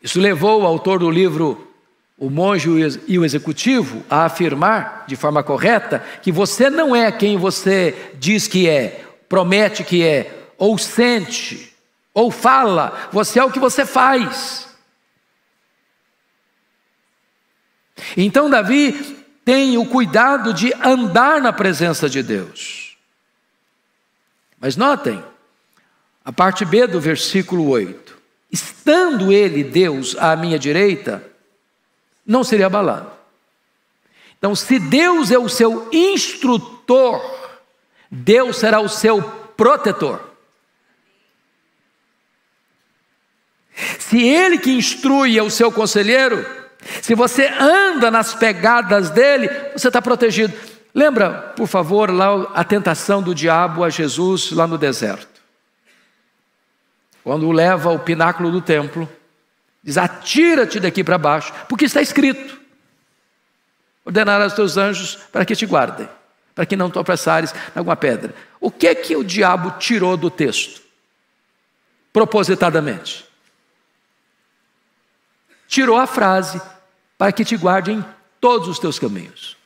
Isso levou o autor do livro O Monge e o Executivo a afirmar de forma correta que você não é quem você diz que é, promete que é, ou sente, ou fala, você é o que você faz. Então Davi tem o cuidado de andar na presença de Deus. Mas notem, a parte B do versículo 8. Estando ele, Deus, à minha direita, não seria abalado. Então, se Deus é o seu instrutor, Deus será o seu protetor. Se Ele que instrui é o seu conselheiro, se você anda nas pegadas dele, você está protegido. Lembra, por favor, lá a tentação do diabo a Jesus lá no deserto. Quando o leva ao pináculo do templo, diz: atira-te daqui para baixo, porque está escrito: ordenarás aos teus anjos para que te guardem, para que não tropeçares em alguma pedra. O que é que o diabo tirou do texto? Propositadamente. Tirou a frase: para que te guarde em todos os teus caminhos.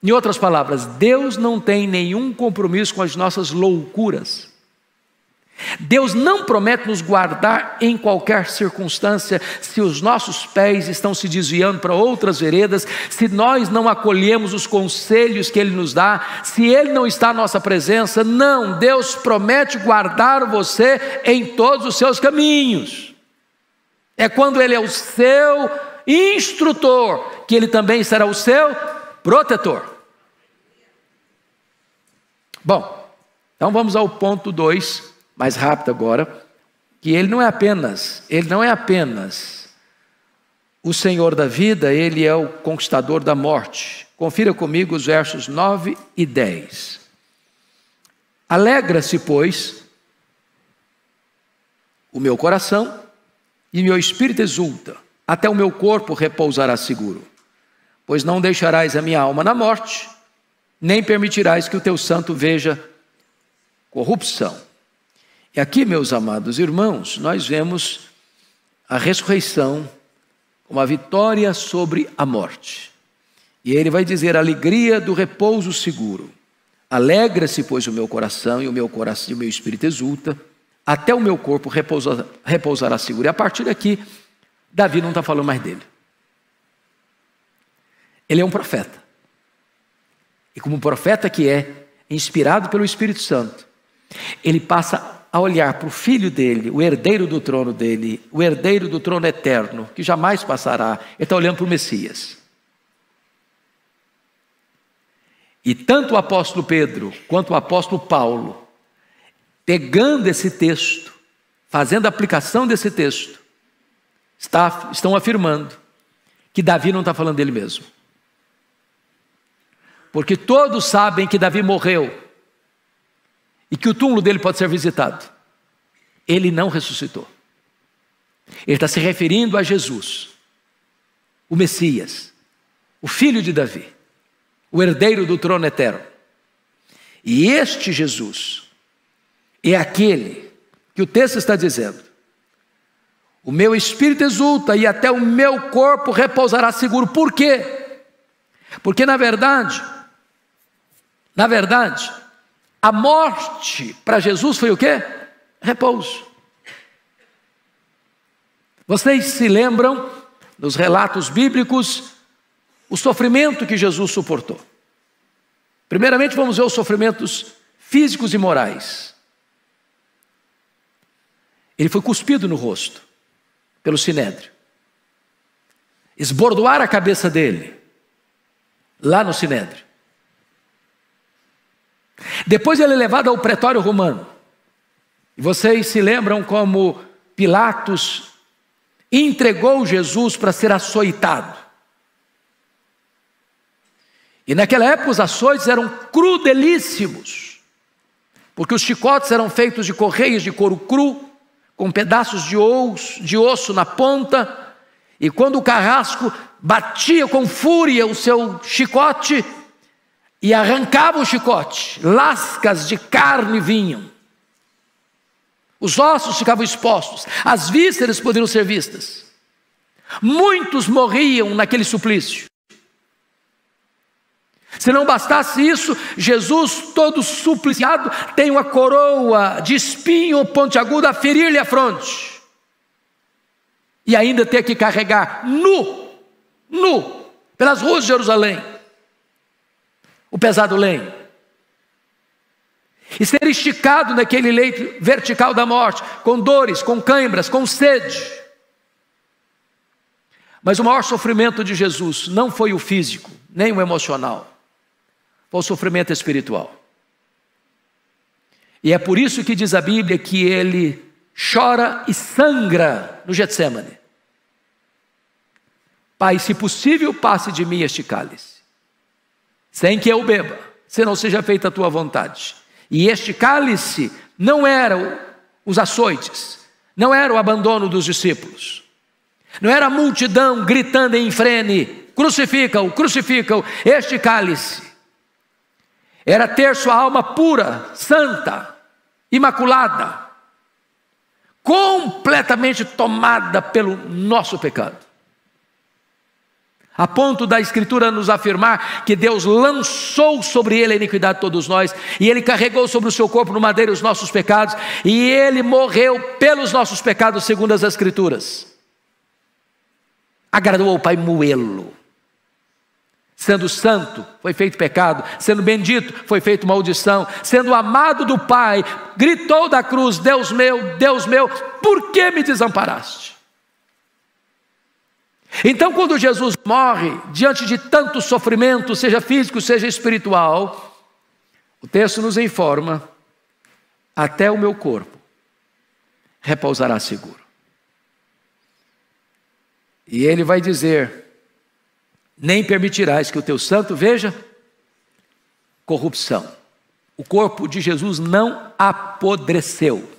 Em outras palavras, Deus não tem nenhum compromisso com as nossas loucuras. Deus não promete nos guardar em qualquer circunstância se os nossos pés estão se desviando para outras veredas, se nós não acolhemos os conselhos que Ele nos dá, se Ele não está à nossa presença. Não, Deus promete guardar você em todos os seus caminhos. É quando Ele é o seu instrutor que Ele também será o seu protetor. Bom, então vamos ao ponto 2. Mais rápido agora, que Ele não é apenas o Senhor da vida, Ele é o conquistador da morte. Confira comigo os versos 9 e 10. Alegra-se, pois, o meu coração e meu espírito exulta, até o meu corpo repousará seguro, pois não deixarás a minha alma na morte, nem permitirás que o teu santo veja corrupção. E aqui, meus amados irmãos, nós vemos a ressurreição, uma vitória sobre a morte. E ele vai dizer: alegria do repouso seguro. Alegra-se, pois, o meu coração, e o meu espírito exulta, até o meu corpo repousará seguro. E a partir daqui, Davi não está falando mais dele. Ele é um profeta. E como profeta que é, inspirado pelo Espírito Santo, ele passa a olhar para o filho dele, o herdeiro do trono dele, o herdeiro do trono eterno, que jamais passará. Ele está olhando para o Messias. E tanto o apóstolo Pedro, quanto o apóstolo Paulo, pegando esse texto, fazendo a aplicação desse texto, estão afirmando que Davi não está falando dele mesmo. Porque todos sabem que Davi morreu e que o túmulo dele pode ser visitado. Ele não ressuscitou. Ele está se referindo a Jesus, o Messias, o filho de Davi, o herdeiro do trono eterno. E este Jesus é aquele que o texto está dizendo: o meu espírito exulta e até o meu corpo repousará seguro. Por quê? Porque na verdade, a morte para Jesus foi o quê? Repouso. Vocês se lembram, nos relatos bíblicos, o sofrimento que Jesus suportou. Primeiramente vamos ver os sofrimentos físicos e morais. Ele foi cuspido no rosto pelo sinédrio. Esbordoaram a cabeça dele lá no sinédrio. Depois ele é levado ao pretório romano. E vocês se lembram como Pilatos entregou Jesus para ser açoitado. E naquela época os açoites eram crudelíssimos, porque os chicotes eram feitos de correias de couro cru, com pedaços de osso na ponta, e quando o carrasco batia com fúria o seu chicote e arrancava o chicote, lascas de carne vinham, os ossos ficavam expostos, as vísceras poderiam ser vistas. Muitos morriam naquele suplício. Se não bastasse isso, Jesus, todo supliciado, tem uma coroa de espinho pontiagudo a ferir-lhe a fronte. E ainda ter que carregar nu, pelas ruas de Jerusalém, o pesado lenho. E ser esticado naquele leito vertical da morte, com dores, com cãibras, com sede. Mas o maior sofrimento de Jesus não foi o físico, nem o emocional. Foi o sofrimento espiritual. E é por isso que diz a Bíblia que ele chora e sangra no Getsêmani. Pai, se possível, passe de mim este cálice, sem que eu beba, se não seja feita a tua vontade. E este cálice não era os açoites, não era o abandono dos discípulos, não era a multidão gritando em frene: crucifica-o, crucifica-o. Este cálice era ter sua alma pura, santa, imaculada, completamente tomada pelo nosso pecado, a ponto da Escritura nos afirmar que Deus lançou sobre ele a iniquidade de todos nós, e ele carregou sobre o seu corpo no madeiro os nossos pecados, e ele morreu pelos nossos pecados, segundo as Escrituras. Agradou ao Pai moê-lo. Sendo santo, foi feito pecado. Sendo bendito, foi feito maldição. Sendo amado do Pai, gritou da cruz: Deus meu, por que me desamparaste? Então, quando Jesus morre, diante de tanto sofrimento, seja físico, seja espiritual, o texto nos informa: até o meu corpo repousará seguro. E ele vai dizer: nem permitirás que o teu santo veja corrupção. O corpo de Jesus não apodreceu.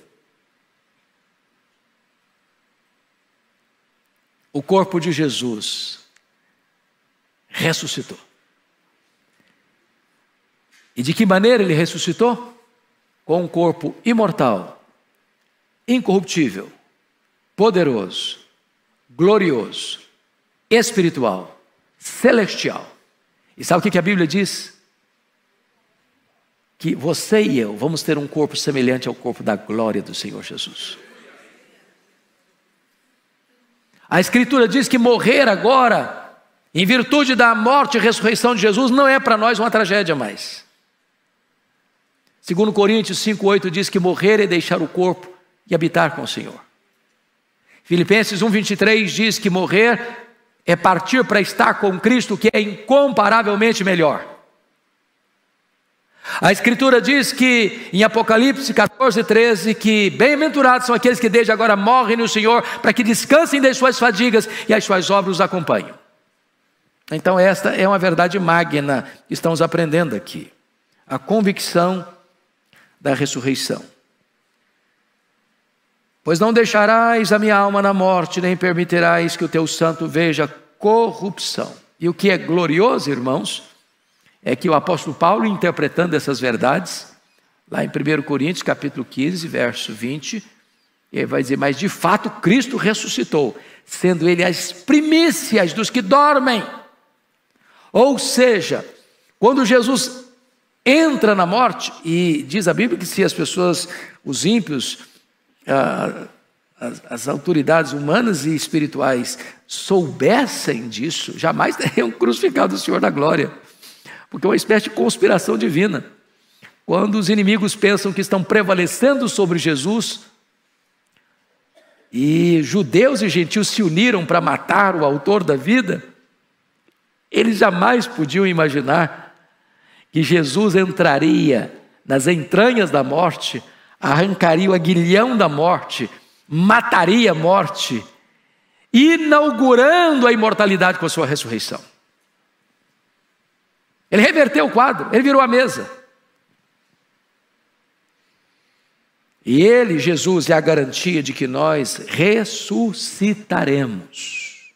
O corpo de Jesus ressuscitou. E de que maneira ele ressuscitou? Com um corpo imortal, incorruptível, poderoso, glorioso, espiritual, celestial. E sabe o que a Bíblia diz? Que você e eu vamos ter um corpo semelhante ao corpo da glória do Senhor Jesus. A Escritura diz que morrer agora, em virtude da morte e ressurreição de Jesus, não é para nós uma tragédia mais. Segundo Coríntios 5,8 diz que morrer é deixar o corpo e habitar com o Senhor. Filipenses 1,23 diz que morrer é partir para estar com Cristo, que é incomparavelmente melhor. A Escritura diz que em Apocalipse 14,13 que bem-aventurados são aqueles que desde agora morrem no Senhor, para que descansem das suas fadigas e as suas obras os acompanhem. Então esta é uma verdade magna que estamos aprendendo aqui. A convicção da ressurreição. Pois não deixarás a minha alma na morte, nem permitirás que o teu santo veja corrupção. E o que é glorioso, irmãos, é que o apóstolo Paulo, interpretando essas verdades, lá em 1 Coríntios, capítulo 15, verso 20, ele vai dizer, mas de fato Cristo ressuscitou, sendo ele as primícias dos que dormem. Ou seja, quando Jesus entra na morte, e diz a Bíblia que se as pessoas, os ímpios, as autoridades humanas e espirituais soubessem disso, jamais teriam crucificado o Senhor da glória, porque é uma espécie de conspiração divina. Quando os inimigos pensam que estão prevalecendo sobre Jesus, e judeus e gentios se uniram para matar o autor da vida, eles jamais podiam imaginar que Jesus entraria nas entranhas da morte, arrancaria o aguilhão da morte, mataria a morte, inaugurando a imortalidade com a sua ressurreição. Ele reverteu o quadro, ele virou a mesa. E ele, Jesus, é a garantia de que nós ressuscitaremos.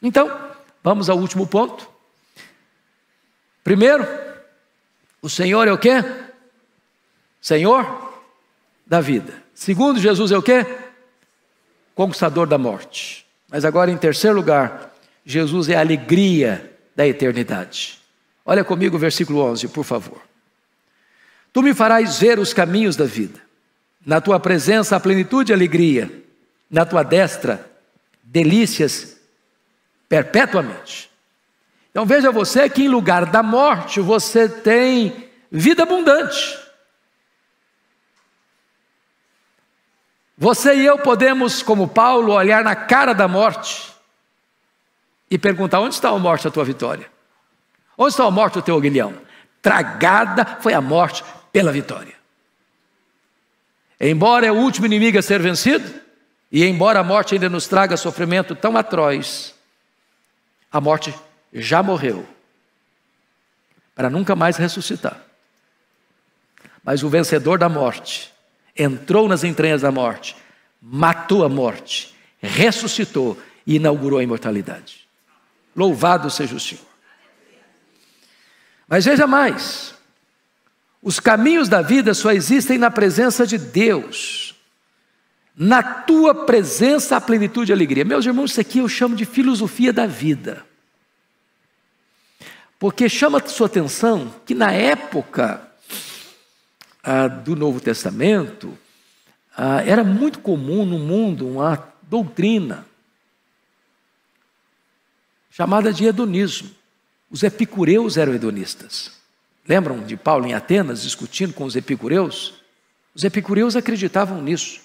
Então, vamos ao último ponto. Primeiro, o Senhor é o quê? Senhor da vida. Segundo, Jesus é o quê? Conquistador da morte. Mas agora, em terceiro lugar, Jesus é a alegria da eternidade. Olha comigo o versículo 11, por favor. Tu me farás ver os caminhos da vida. Na tua presença, a plenitude e alegria. Na tua destra, delícias perpetuamente. Então veja você que em lugar da morte, você tem vida abundante. Você e eu podemos, como Paulo, olhar na cara da morte e perguntar, onde está a morte da tua vitória? Onde está a morte do teu aguilhão? Tragada foi a morte pela vitória. Embora é o último inimigo a ser vencido, e embora a morte ainda nos traga sofrimento tão atroz, a morte já morreu, para nunca mais ressuscitar. Mas o vencedor da morte entrou nas entranhas da morte, matou a morte, ressuscitou e inaugurou a imortalidade. Louvado seja o Senhor. Mas veja mais, os caminhos da vida só existem na presença de Deus. Na tua presença a plenitude e alegria. Meus irmãos, isso aqui eu chamo de filosofia da vida. Porque chama a sua atenção que na época do Novo Testamento, era muito comum no mundo uma doutrina chamada de hedonismo. Os epicureus eram hedonistas. Lembram de Paulo em Atenas discutindo com os epicureus? Os epicureus acreditavam nisso,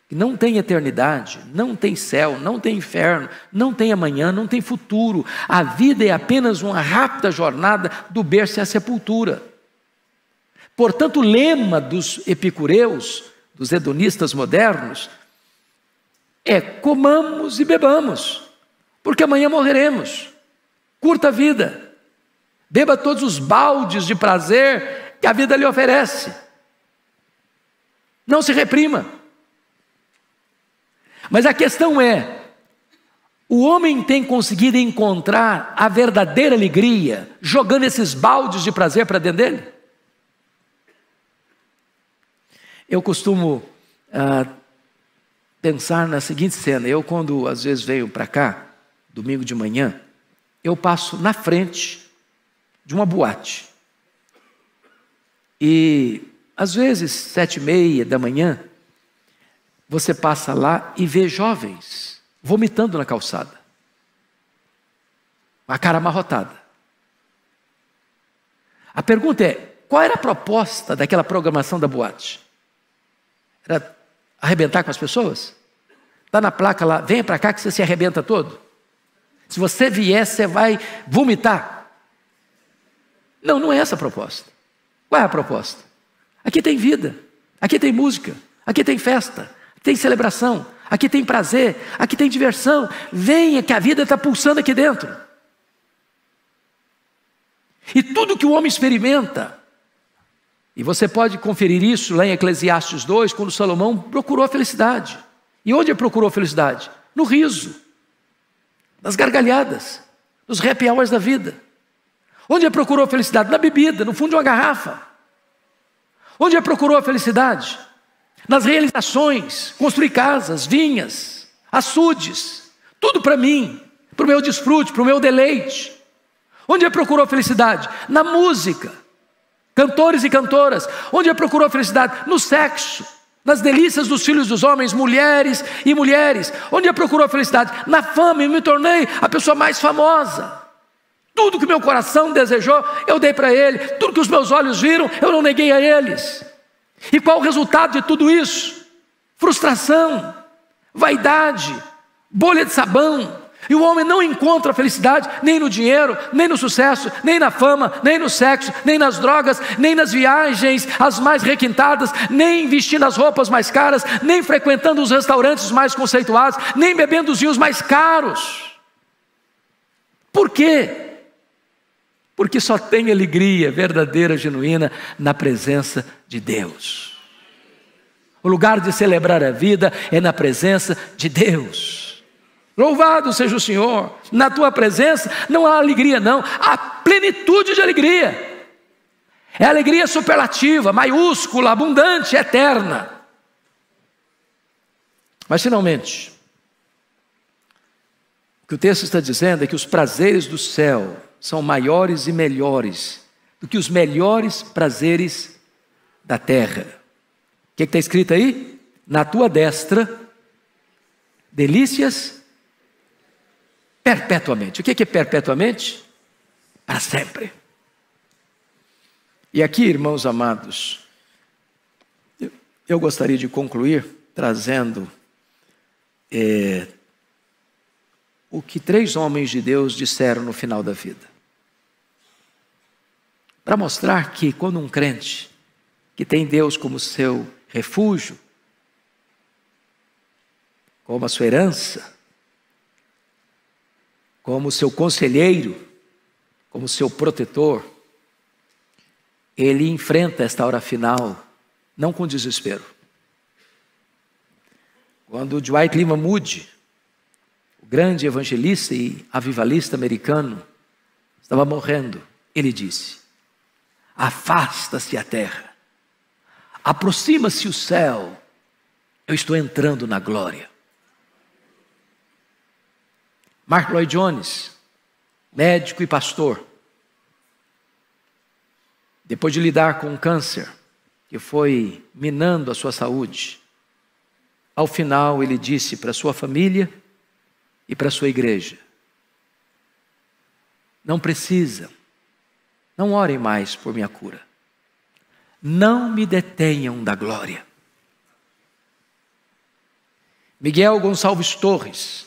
que não tem eternidade, não tem céu, não tem inferno, não tem amanhã, não tem futuro. A vida é apenas uma rápida jornada do berço à sepultura. Portanto, o lema dos epicureus, dos hedonistas modernos, é comamos e bebamos, porque amanhã morreremos. Curta a vida. Beba todos os baldes de prazer que a vida lhe oferece. Não se reprima. Mas a questão é, o homem tem conseguido encontrar a verdadeira alegria jogando esses baldes de prazer para dentro dele? Eu costumo pensar na seguinte cena. Eu, quando às vezes venho para cá, domingo de manhã, eu passo na frente de uma boate. E às vezes, 7h30 da manhã, você passa lá e vê jovens vomitando na calçada. A cara amarrotada. A pergunta é, qual era a proposta daquela programação da boate? Era arrebentar com as pessoas? Está na placa lá, venha para cá que você se arrebenta todo. Se você vier, você vai vomitar. Não, não é essa a proposta. Qual é a proposta? Aqui tem vida, aqui tem música, aqui tem festa, tem celebração, aqui tem prazer, aqui tem diversão. Venha que a vida está pulsando aqui dentro. E tudo que o homem experimenta, e você pode conferir isso lá em Eclesiastes 2, quando Salomão procurou a felicidade. E onde ele procurou a felicidade? No riso, nas gargalhadas, nos happy hours da vida. Onde ele procurou a felicidade? Na bebida, no fundo de uma garrafa. Onde ele procurou a felicidade? Nas realizações, construir casas, vinhas, açudes, tudo para mim, para o meu desfrute, para o meu deleite. Onde ele procurou a felicidade? Na música, cantores e cantoras. Onde ele procurou a felicidade? No sexo, nas delícias dos filhos dos homens, mulheres e mulheres. Onde ele procurou a felicidade? Na fama, e me tornei a pessoa mais famosa. Tudo que meu coração desejou, eu dei para ele. Tudo que os meus olhos viram, eu não neguei a eles. E qual o resultado de tudo isso? Frustração, vaidade, bolha de sabão. E o homem não encontra felicidade nem no dinheiro, nem no sucesso, nem na fama, nem no sexo, nem nas drogas, nem nas viagens as mais requintadas, nem vestindo as roupas mais caras, nem frequentando os restaurantes mais conceituados, nem bebendo os vinhos mais caros. Por quê? Porque só tem alegria verdadeira, genuína, na presença de Deus. O lugar de celebrar a vida é na presença de Deus. Louvado seja o Senhor. Na tua presença não há alegria não, há plenitude de alegria. É alegria superlativa, maiúscula, abundante, eterna. Mas finalmente, o que o texto está dizendo é que os prazeres do céu são maiores e melhores do que os melhores prazeres da terra. O que está escrito aí? Na tua destra, delícias perpetuamente. O que é perpetuamente? Para sempre. E aqui, irmãos amados, eu gostaria de concluir trazendo o que 3 homens de Deus disseram no final da vida. Para mostrar que quando um crente que tem Deus como seu refúgio, como a sua herança, como seu conselheiro, como seu protetor, ele enfrenta esta hora final, não com desespero. Quando Dwight Lyman Moody, o grande evangelista e avivalista americano, estava morrendo, ele disse: afasta-se a terra, aproxima-se o céu, eu estou entrando na glória. Mark Lloyd Jones, médico e pastor, depois de lidar com um câncer que foi minando a sua saúde, ao final ele disse para sua família e para sua igreja: não precisam, não orem mais por minha cura, não me detenham da glória. Miguel Gonçalves Torres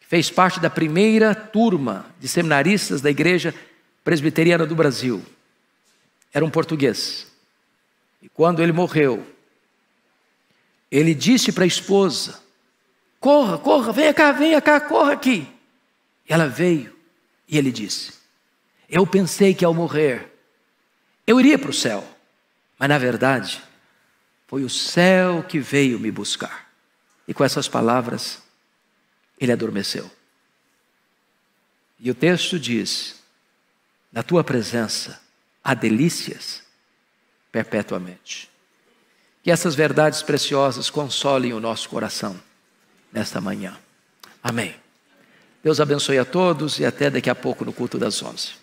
fez parte da primeira turma de seminaristas da Igreja Presbiteriana do Brasil. Era um português. E quando ele morreu, ele disse para a esposa: corra, corra, venha cá, corra aqui. E ela veio e ele disse: eu pensei que ao morrer eu iria para o céu, mas na verdade foi o céu que veio me buscar. E com essas palavras ele adormeceu. E o texto diz: na tua presença há delícias perpetuamente. Que essas verdades preciosas consolem o nosso coração nesta manhã. Amém. Deus abençoe a todos e até daqui a pouco no culto das 11.